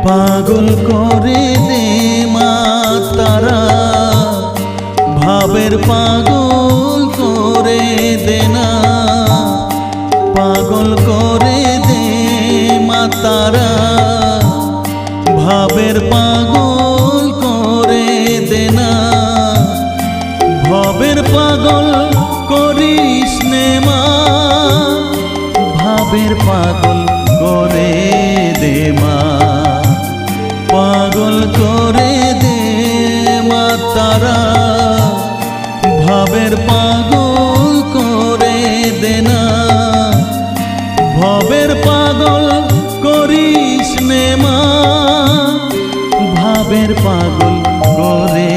পাগল করে দে মা তারা, ভাবের পাগল করে দে না। পাগল করে দে মা তারা, ভাবের পাগল করে দে না। ভাবের পাগল করিস নে মা, ভাবের পাগল করে দে মা। পাগল করে দে মা তারা, ভাবের পাগল করে দে না। ভাবের পাগল করিস নে মা, ভাবের পাগল করে